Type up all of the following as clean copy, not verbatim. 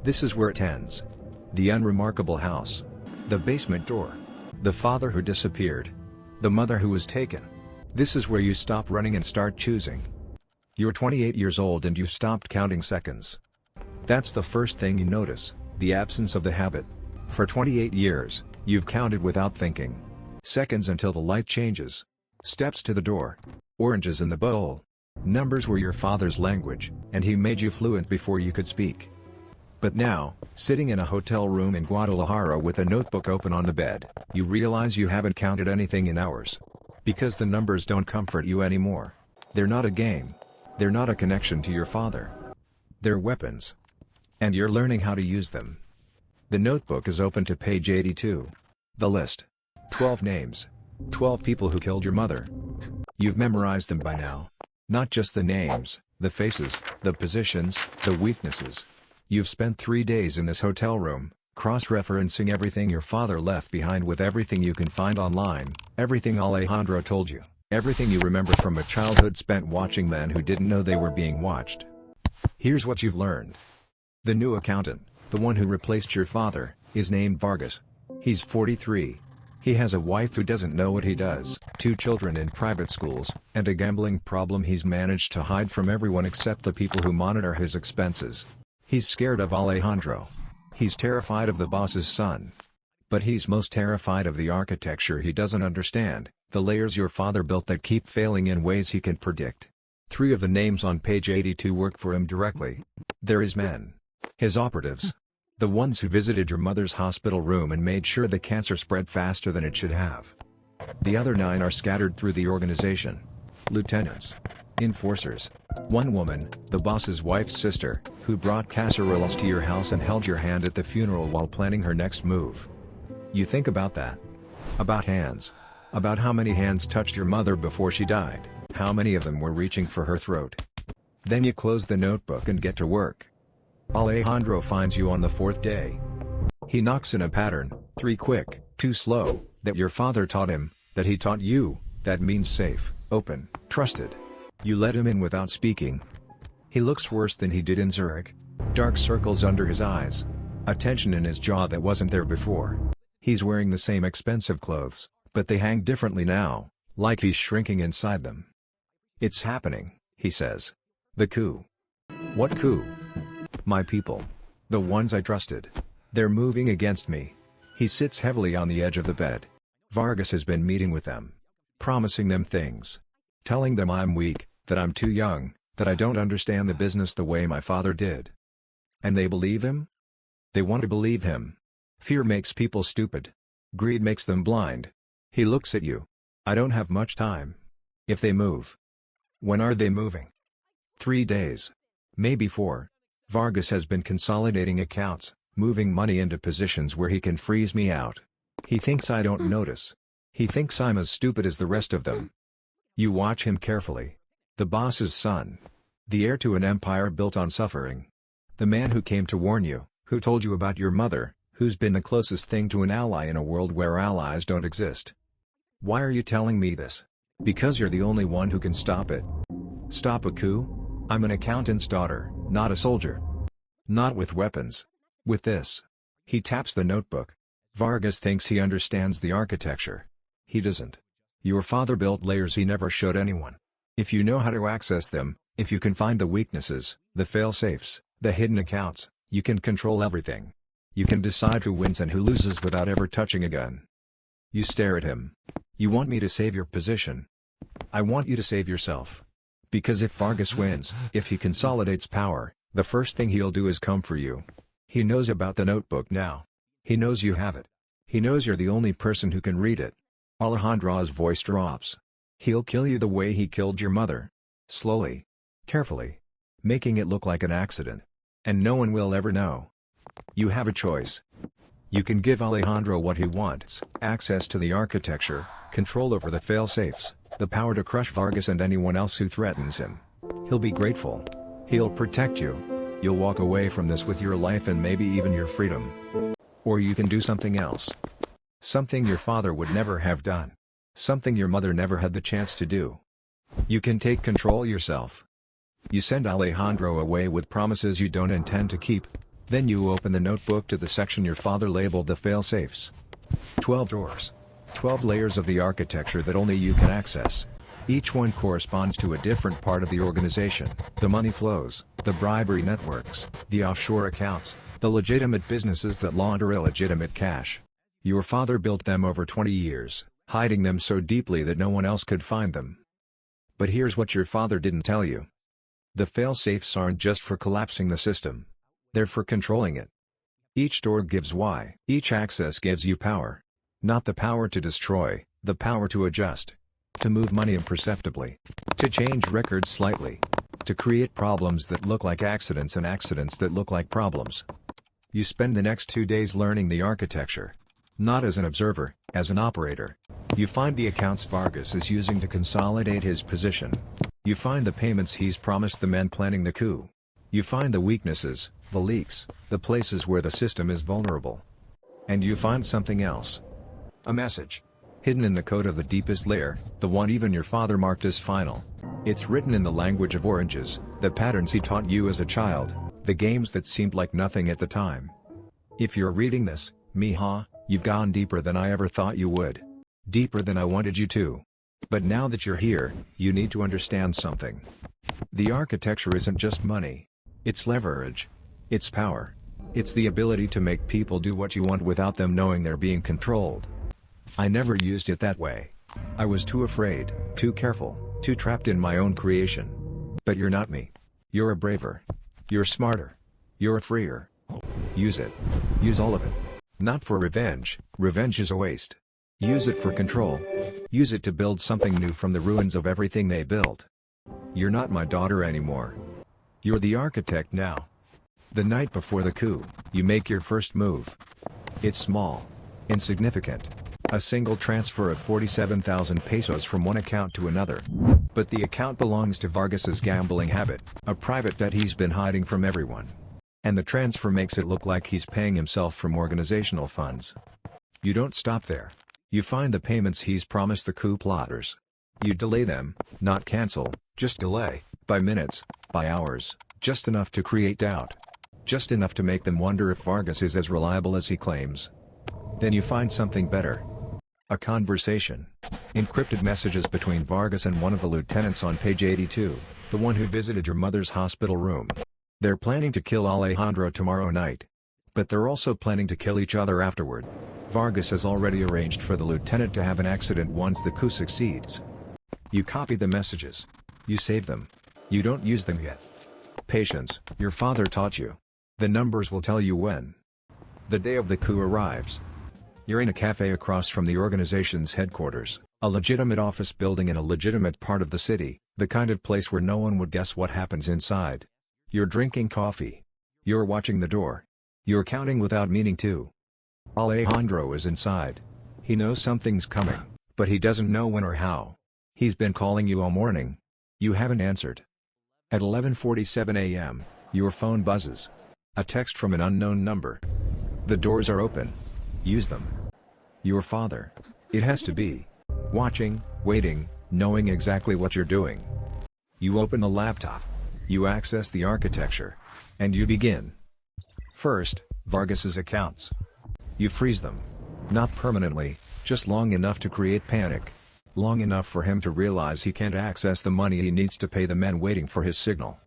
This is where it ends. The unremarkable house. The basement door. The father who disappeared. The mother who was taken. This is where you stop running and start choosing. You're 28 years old and you've stopped counting seconds. That's the first thing you notice, the absence of the habit. For 28 years, you've counted without thinking. Seconds until the light changes. Steps to the door. Oranges in the bowl. Numbers were your father's language, and he made you fluent before you could speak. But now, sitting in a hotel room in Guadalajara with a notebook open on the bed, you realize you haven't counted anything in hours. Because the numbers don't comfort you anymore. They're not a game. They're not a connection to your father. They're weapons. And you're learning how to use them. The notebook is open to page 82. The list. 12 names. 12 people who killed your mother. You've memorized them by now. Not just the names, the faces, the positions, the weaknesses. You've spent 3 days in this hotel room, cross-referencing everything your father left behind with everything you can find online, everything Alejandro told you, everything you remember from a childhood spent watching men who didn't know they were being watched. Here's what you've learned. The new accountant, the one who replaced your father, is named Vargas. He's 43. He has a wife who doesn't know what he does, 2 children in private schools, and a gambling problem he's managed to hide from everyone except the people who monitor his expenses. He's scared of Alejandro. He's terrified of the boss's son. But he's most terrified of the architecture he doesn't understand, the layers your father built that keep failing in ways he can predict. 3 of the names on page 82 work for him directly. They're his men. His operatives. The ones who visited your mother's hospital room and made sure the cancer spread faster than it should have. The other 9 are scattered through the organization. Lieutenants. Enforcers. One woman, the boss's wife's sister, who brought casseroles to your house and held your hand at the funeral while planning her next move. You think about that. About hands. About how many hands touched your mother before she died, how many of them were reaching for her throat. Then you close the notebook and get to work. Alejandro finds you on the 4th day. He knocks in a pattern, 3 quick, 2 slow, that your father taught him, that he taught you, that means safe, open, trusted. You let him in without speaking. He looks worse than he did in Zurich. Dark circles under his eyes. A tension in his jaw that wasn't there before. He's wearing the same expensive clothes, but they hang differently now, like he's shrinking inside them. It's happening, he says. The coup. What coup? My people. The ones I trusted. They're moving against me. He sits heavily on the edge of the bed. Vargas has been meeting with them. Promising them things. Telling them I'm weak, that I'm too young, that I don't understand the business the way my father did. And they believe him? They want to believe him. Fear makes people stupid. Greed makes them blind. He looks at you. I don't have much time. If they move. When are they moving? 3 days. Maybe 4. Vargas has been consolidating accounts, moving money into positions where he can freeze me out. He thinks I don't notice. He thinks I'm as stupid as the rest of them. You watch him carefully. The boss's son. The heir to an empire built on suffering. The man who came to warn you, who told you about your mother, who's been the closest thing to an ally in a world where allies don't exist. Why are you telling me this? Because you're the only one who can stop it. Stop a coup? I'm an accountant's daughter, not a soldier. Not with weapons. With this. He taps the notebook. Vargas thinks he understands the architecture. He doesn't. Your father built layers he never showed anyone. If you know how to access them, if you can find the weaknesses, the fail-safes, the hidden accounts, you can control everything. You can decide who wins and who loses without ever touching a gun. You stare at him. You want me to save your position. I want you to save yourself. Because if Vargas wins, if he consolidates power, the first thing he'll do is come for you. He knows about the notebook now. He knows you have it. He knows you're the only person who can read it. Alejandro's voice drops. He'll kill you the way he killed your mother. Slowly. Carefully. Making it look like an accident. And no one will ever know. You have a choice. You can give Alejandro what he wants, access to the architecture, control over the fail-safes, the power to crush Vargas and anyone else who threatens him. He'll be grateful. He'll protect you. You'll walk away from this with your life and maybe even your freedom. Or you can do something else. Something your father would never have done. Something your mother never had the chance to do. You can take control yourself. You send Alejandro away with promises you don't intend to keep. Then you open the notebook to the section your father labeled the fail-safes. 12 drawers. 12 layers of the architecture that only you can access. Each one corresponds to a different part of the organization: the money flows, the bribery networks, the offshore accounts, the legitimate businesses that launder illegitimate cash. Your father built them over 20 years, hiding them so deeply that no one else could find them. But here's what your father didn't tell you. The fail-safes aren't just for collapsing the system. They're for controlling it. Each door gives why. Each access gives you power. Not the power to destroy, the power to adjust. To move money imperceptibly. To change records slightly. To create problems that look like accidents and accidents that look like problems. You spend the next 2 days learning the architecture. Not as an observer, as an operator. You find the accounts Vargas is using to consolidate his position. You find the payments he's promised the men planning the coup. You find the weaknesses, the leaks, the places where the system is vulnerable. And you find something else. A message. Hidden in the code of the deepest layer, the one even your father marked as final. It's written in the language of oranges, the patterns he taught you as a child, the games that seemed like nothing at the time. If you're reading this, mija, you've gone deeper than I ever thought you would. Deeper than I wanted you to. But now that you're here, you need to understand something. The architecture isn't just money. It's leverage. It's power. It's the ability to make people do what you want without them knowing they're being controlled. I never used it that way. I was too afraid, too careful, too trapped in my own creation. But you're not me. You're a braver. You're smarter. You're a freer. Use it. Use all of it. Not for revenge. Revenge is a waste. Use it for control. Use it to build something new from the ruins of everything they built. You're not my daughter anymore. You're the architect now. The night before the coup, you make your first move. It's small. Insignificant. A single transfer of 47,000 pesos from one account to another. But the account belongs to Vargas's gambling habit, a private debt he's been hiding from everyone. And the transfer makes it look like he's paying himself from organizational funds. You don't stop there. You find the payments he's promised the coup plotters. You delay them, not cancel, just delay, by minutes, by hours, just enough to create doubt. Just enough to make them wonder if Vargas is as reliable as he claims. Then you find something better. A conversation. Encrypted messages between Vargas and one of the lieutenants on page 82, the one who visited your mother's hospital room. They're planning to kill Alejandro tomorrow night. But they're also planning to kill each other afterward. Vargas has already arranged for the lieutenant to have an accident once the coup succeeds. You copy the messages. You save them. You don't use them yet. Patience, your father taught you. The numbers will tell you when. The day of the coup arrives. You're in a cafe across from the organization's headquarters, a legitimate office building in a legitimate part of the city, the kind of place where no one would guess what happens inside. You're drinking coffee. You're watching the door. You're counting without meaning to. Alejandro is inside. He knows something's coming, but he doesn't know when or how. He's been calling you all morning. You haven't answered. At 11:47 a.m., your phone buzzes. A text from an unknown number. The doors are open. Use them. Your father. It has to be. Watching, waiting, knowing exactly what you're doing. You open the laptop. You access the architecture. And you begin. First, Vargas's accounts. You freeze them. Not permanently, just long enough to create panic. Long enough for him to realize he can't access the money he needs to pay the men waiting for his signal.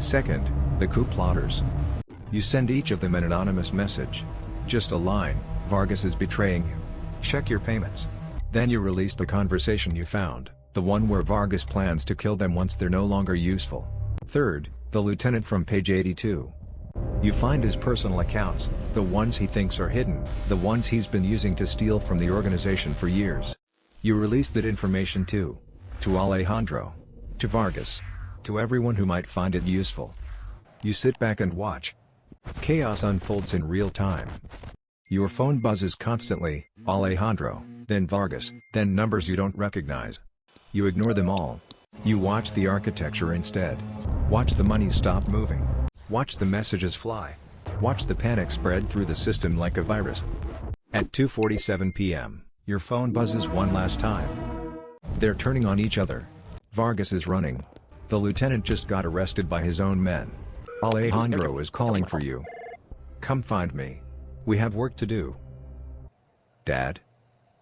Second, the coup plotters. You send each of them an anonymous message. Just a line, Vargas is betraying you. Check your payments. Then you release the conversation you found, the one where Vargas plans to kill them once they're no longer useful. Third, the lieutenant from page 82. You find his personal accounts, the ones he thinks are hidden, the ones he's been using to steal from the organization for years. You release that information to Alejandro, to Vargas, to everyone who might find it useful. You sit back and watch. Chaos unfolds in real time. Your phone buzzes constantly, Alejandro, then Vargas, then numbers you don't recognize. You ignore them all. You watch the architecture instead. Watch the money stop moving. Watch the messages fly. Watch the panic spread through the system like a virus. At 2:47 p.m., your phone buzzes one last time. They're turning on each other. Vargas is running. The lieutenant just got arrested by his own men. Alejandro is calling for you. Come find me. We have work to do. Dad?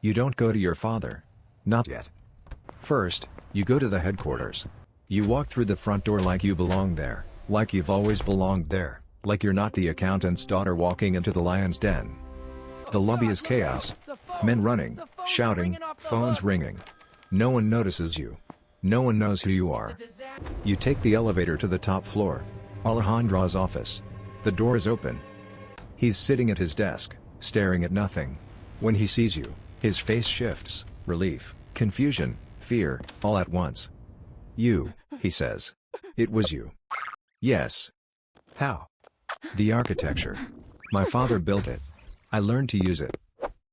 You don't go to your father. Not yet. First, you go to the headquarters. You walk through the front door like you belong there, like you've always belonged there, like you're not the accountant's daughter walking into the lion's den. The lobby is chaos. Men running, shouting, phones ringing. No one notices you. No one knows who you are. You take the elevator to the top floor. Alejandro's office. The door is open. He's sitting at his desk, staring at nothing. When he sees you, his face shifts, relief, confusion, fear, all at once. You, he says. It was you. Yes. How? The architecture. My father built it. I learned to use it.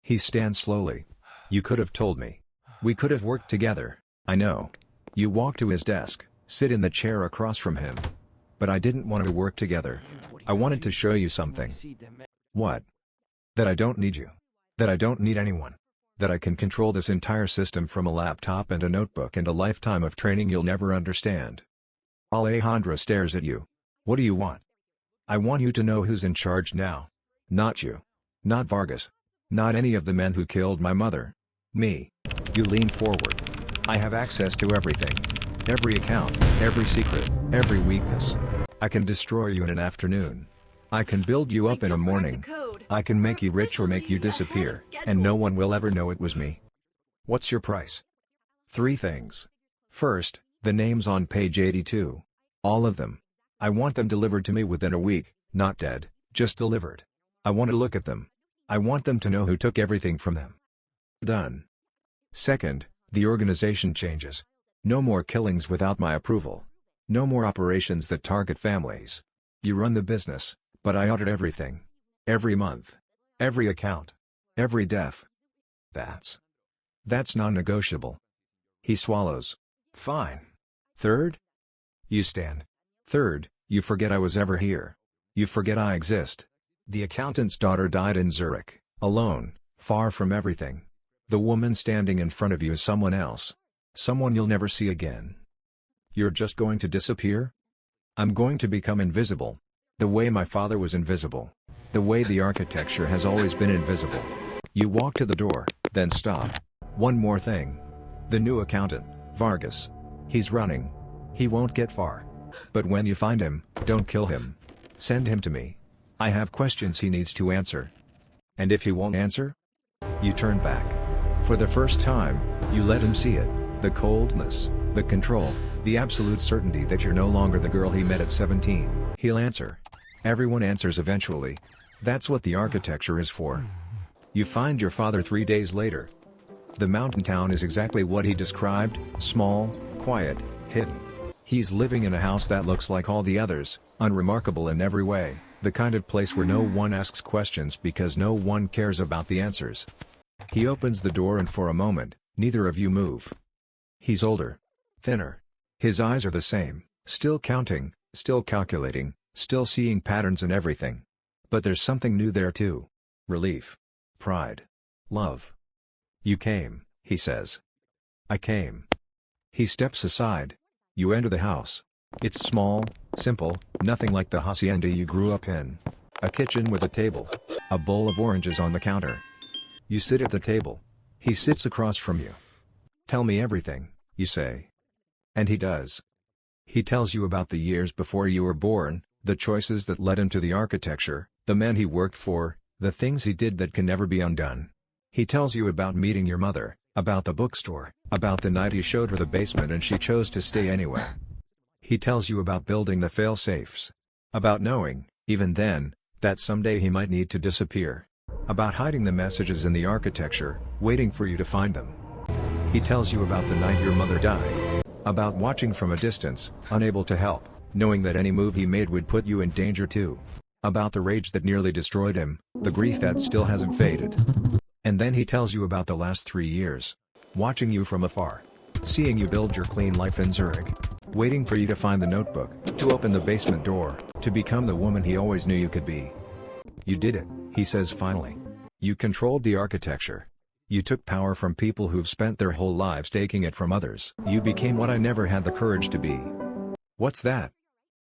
He stands slowly. You could have told me. We could have worked together, I know. You walk to his desk, sit in the chair across from him. But I didn't want to work together. I wanted to show you something. What? That I don't need you. That I don't need anyone. That I can control this entire system from a laptop and a notebook and a lifetime of training you'll never understand. Alejandro stares at you. What do you want? I want you to know who's in charge now. Not you. Not Vargas. Not any of the men who killed my mother. Me. You lean forward. I have access to everything. Every account, every secret, every weakness. I can destroy you in an afternoon. I can build you up in a morning. I can make you rich or make you disappear, and no one will ever know it was me. What's your price? 3 things. First, the names on page 82. All of them. I want them delivered to me within a week, not dead, just delivered. I want to look at them. I want them to know who took everything from them. Done. Second, the organization changes. No more killings without my approval. No more operations that target families. You run the business, but I audit everything. Every month. Every account. Every death. That's non-negotiable. He swallows. Fine. Third? You stand. Third, you forget I was ever here. You forget I exist. The accountant's daughter died in Zurich, alone, far from everything. The woman standing in front of you is someone else. Someone you'll never see again. You're just going to disappear? I'm going to become invisible. The way my father was invisible. The way the architecture has always been invisible. You walk to the door, then stop. One more thing. The new accountant, Vargas. He's running. He won't get far. But when you find him, don't kill him. Send him to me. I have questions he needs to answer. And if he won't answer? You turn back. For the first time, you let him see it. The coldness, the control, the absolute certainty that you're no longer the girl he met at 17. He'll answer. Everyone answers eventually. That's what the architecture is for. You find your father 3 days later. The mountain town is exactly what he described, small, quiet, hidden. He's living in a house that looks like all the others, unremarkable in every way, the kind of place where no one asks questions because no one cares about the answers. He opens the door and for a moment, neither of you move. He's older. Thinner. His eyes are the same, still counting, still calculating, still seeing patterns in everything. But there's something new there too. Relief. Pride. Love. You came, he says. I came. He steps aside. You enter the house. It's small, simple, nothing like the hacienda you grew up in. A kitchen with a table. A bowl of oranges on the counter. You sit at the table. He sits across from you. Tell me everything, you say. And he does. He tells you about the years before you were born, the choices that led him to the architecture, the men he worked for, the things he did that can never be undone. He tells you about meeting your mother, about the bookstore, about the night he showed her the basement and she chose to stay anyway. He tells you about building the fail-safes. About knowing, even then, that someday he might need to disappear. About hiding the messages in the architecture, waiting for you to find them. He tells you about the night your mother died. About watching from a distance, unable to help, knowing that any move he made would put you in danger too. About the rage that nearly destroyed him, the grief that still hasn't faded. And then he tells you about the last 3 years. Watching you from afar. Seeing you build your clean life in Zurich. Waiting for you to find the notebook, to open the basement door, to become the woman he always knew you could be. You did it, he says finally. You controlled the architecture. You took power from people who've spent their whole lives taking it from others. You became what I never had the courage to be. What's that?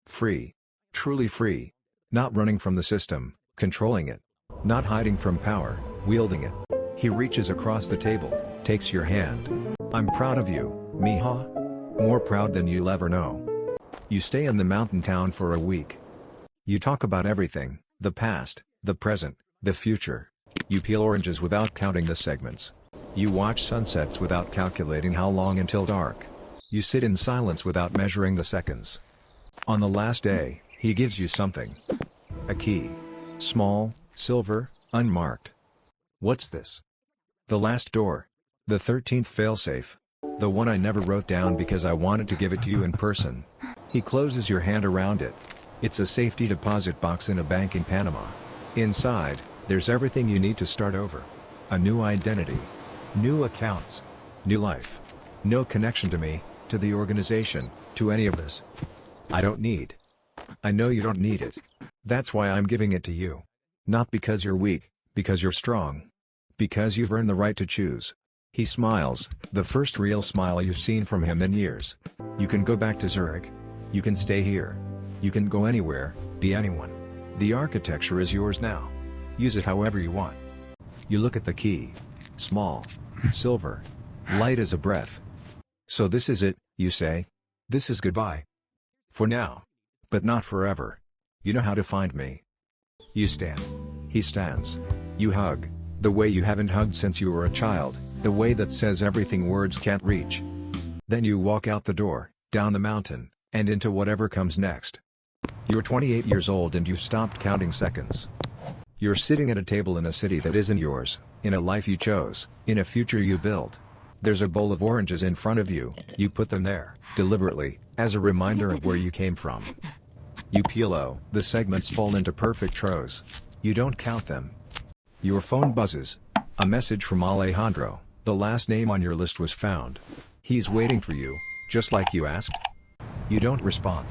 Free. Truly free. Not running from the system, controlling it. Not hiding from power, wielding it. He reaches across the table, takes your hand. I'm proud of you, mija. More proud than you'll ever know. You stay in the mountain town for a week. You talk about everything, the past, the present, the future. You peel oranges without counting the segments. You watch sunsets without calculating how long until dark. You sit in silence without measuring the seconds. On the last day, he gives you something. A key. Small, silver, unmarked. What's this? The last door. The 13th failsafe. The one I never wrote down because I wanted to give it to you in person. He closes your hand around it. It's a safety deposit box in a bank in Panama. Inside, there's everything you need to start over. A new identity. New accounts. New life. No connection to me, to the organization, to any of this. I don't need. I know you don't need it. That's why I'm giving it to you. Not because you're weak, because you're strong. Because you've earned the right to choose. He smiles, the first real smile you've seen from him in years. You can go back to Zurich. You can stay here. You can go anywhere, be anyone. The architecture is yours now. Use it however you want. You look at the key. Small. Silver. Light as a breath. So this is it, you say. This is goodbye. For now. But not forever. You know how to find me. You stand. He stands. You hug. The way you haven't hugged since you were a child, the way that says everything words can't reach. Then you walk out the door, down the mountain, and into whatever comes next. You're 28 years old and you've stopped counting seconds. You're sitting at a table in a city that isn't yours, in a life you chose, in a future you built. There's a bowl of oranges in front of you, you put them there, deliberately, as a reminder of where you came from. You peel the segments fall into perfect rows. You don't count them. Your phone buzzes. A message from Alejandro, the last name on your list was found. He's waiting for you, just like you asked. You don't respond.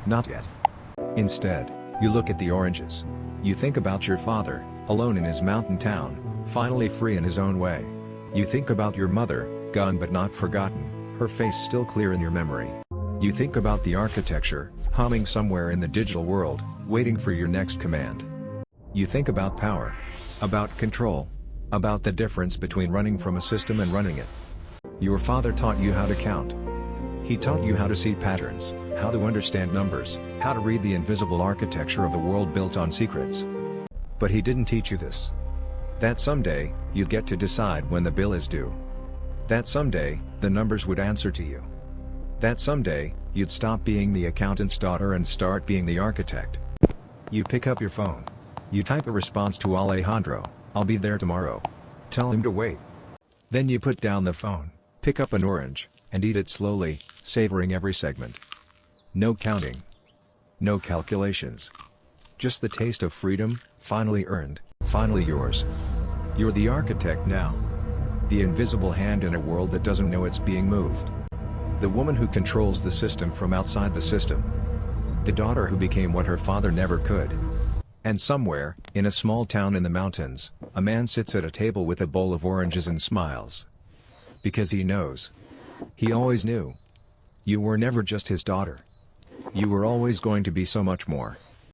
Not yet. Instead, you look at the oranges. You think about your father, alone in his mountain town, finally free in his own way. You think about your mother, gone but not forgotten, her face still clear in your memory. You think about the architecture, humming somewhere in the digital world, waiting for your next command. You think about power. About control. About the difference between running from a system and running it. Your father taught you how to count. He taught you how to see patterns, how to understand numbers, how to read the invisible architecture of a world built on secrets. But he didn't teach you this. That someday, you'd get to decide when the bill is due. That someday, the numbers would answer to you. That someday, you'd stop being the accountant's daughter and start being the architect. You pick up your phone. You type a response to Alejandro, I'll be there tomorrow. Tell him to wait. Then you put down the phone, pick up an orange, and eat it slowly, savoring every segment. No counting. No calculations. Just the taste of freedom, finally earned, finally yours. You're the architect now. The invisible hand in a world that doesn't know it's being moved. The woman who controls the system from outside the system. The daughter who became what her father never could. And somewhere, in a small town in the mountains, a man sits at a table with a bowl of oranges and smiles. Because he knows. He always knew. You were never just his daughter. You were always going to be so much more.